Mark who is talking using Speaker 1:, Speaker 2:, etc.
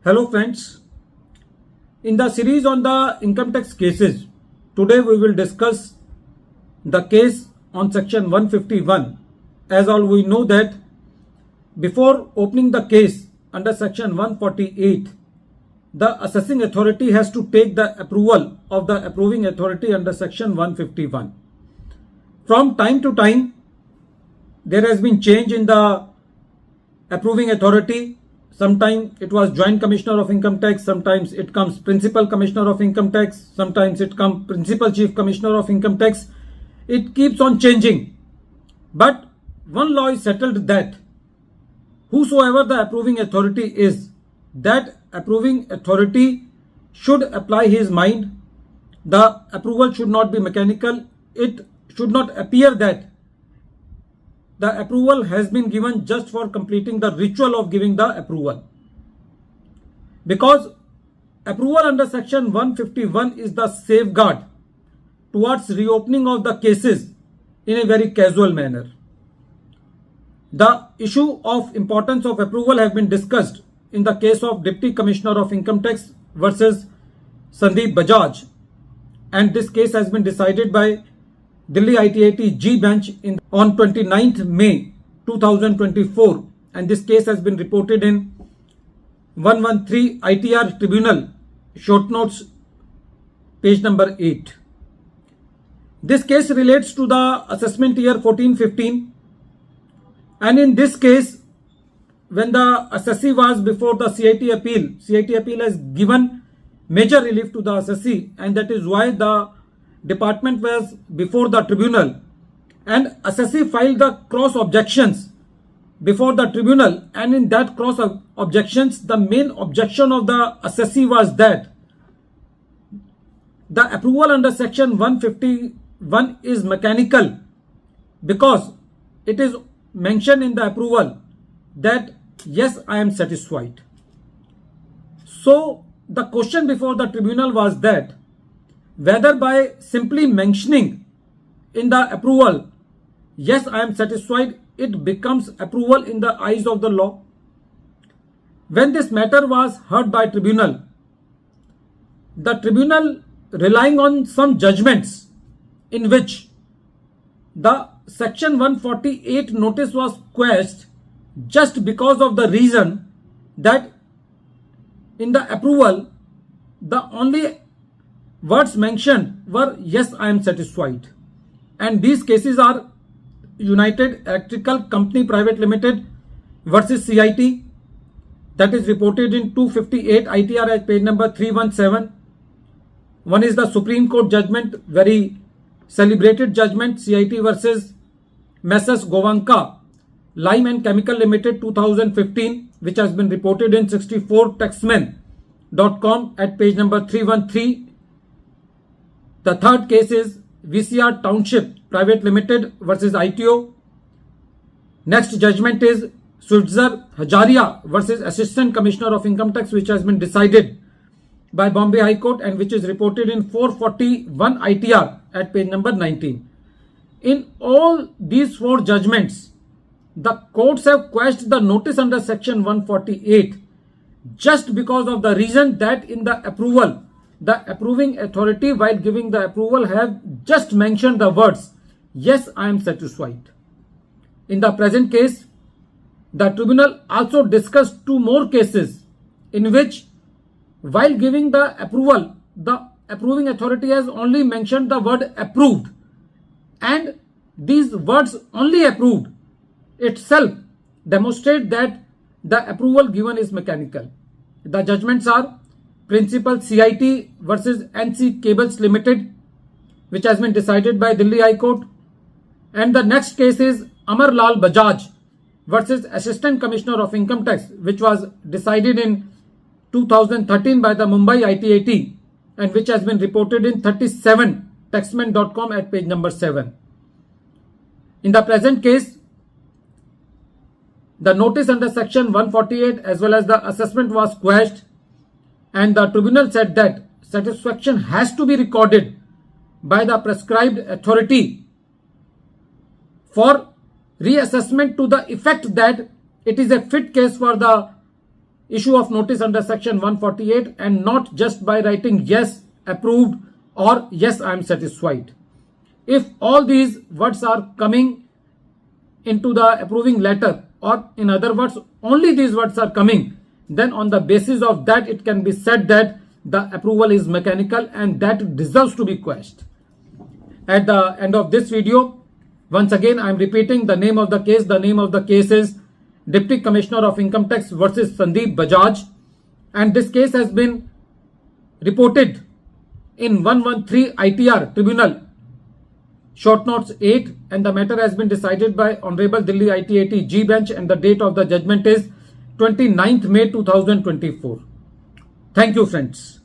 Speaker 1: Hello friends, in the series on the income tax cases, today we will discuss the case on section 151. As all we know that before opening the case under section 148, the assessing authority has to take the approval of the approving authority under section 151. From time to time, there has been change in the approving authority. Sometimes it was Joint Commissioner of Income Tax, sometimes it comes Principal Commissioner of Income Tax, sometimes it comes Principal Chief Commissioner of Income Tax. It keeps on changing. But one law is settled that whosoever the approving authority is, that approving authority should apply his mind. The approval should not be mechanical. It should not appear that the approval has been given just for completing the ritual of giving the approval. Because approval under section 151 is the safeguard towards reopening of the cases in a very casual manner. The issue of importance of approval has been discussed in the case of Deputy Commissioner of Income Tax versus Sandeep Bajaj, and this case has been decided by Delhi ITAT G bench on 29th May 2024, and this case has been reported in 113 ITR Tribunal, short notes, page number 8. This case relates to the assessment year 14-15, and in this case, when the assessee was before the CIT appeal has given major relief to the assessee, and that is why the department was before the tribunal, and assessee filed the cross objections before the tribunal, and in that cross objections, the main objection of the assessee was that the approval under section 151 is mechanical, because it is mentioned in the approval that yes, I am satisfied. So the question before the tribunal was that whether by simply mentioning in the approval, yes, I am satisfied, it becomes approval in the eyes of the law. When this matter was heard by tribunal, the tribunal, relying on some judgments in which the section 148 notice was quashed just because of the reason that in the approval, the only words mentioned were yes, I am satisfied. And these cases are United Electrical Company Private Limited versus CIT, that is reported in 258 ITR at page number 317. One is the Supreme Court judgment, very celebrated judgment, CIT versus Messrs Govanka Lime and Chemical Limited 2015, which has been reported in 64taxman.com at page number 313. The third case is VCR Township Private Limited versus ITO. Next judgment is Switzer Hajaria versus Assistant Commissioner of Income Tax, which has been decided by Bombay High Court and which is reported in 441 ITR at page number 19. In all these four judgments, the courts have quashed the notice under section 148 just because of the reason that in the approval, the approving authority, while giving the approval, have just mentioned the words, yes, I am satisfied. In the present case, the tribunal also discussed two more cases in which, while giving the approval, the approving authority has only mentioned the word approved, and these words only approved itself demonstrate that the approval given is mechanical. The judgments are Principal CIT versus NC Cables Limited, which has been decided by Delhi High Court, and the next case is Amar Lal Bajaj versus Assistant Commissioner of Income Tax, which was decided in 2013 by the Mumbai ITAT and which has been reported in 37taxman.com at page number 7. In the present case, the notice under section 148 as well as the assessment was quashed, and the tribunal said that satisfaction has to be recorded by the prescribed authority for reassessment to the effect that it is a fit case for the issue of notice under section 148 and not just by writing yes, approved or yes, I am satisfied. If all these words are coming into the approving letter, or in other words, only these words are coming, then on the basis of that it can be said that the approval is mechanical and that deserves to be quashed. At the end of this video, once again I am repeating the name of the case. The name of the case is Deputy Commissioner of Income Tax versus Sandeep Bajaj, and this case has been reported in 113 ITR Tribunal, short notes 8, and the matter has been decided by Honorable Delhi ITAT G bench, and the date of the judgment is 29th May 2024. Thank you, friends.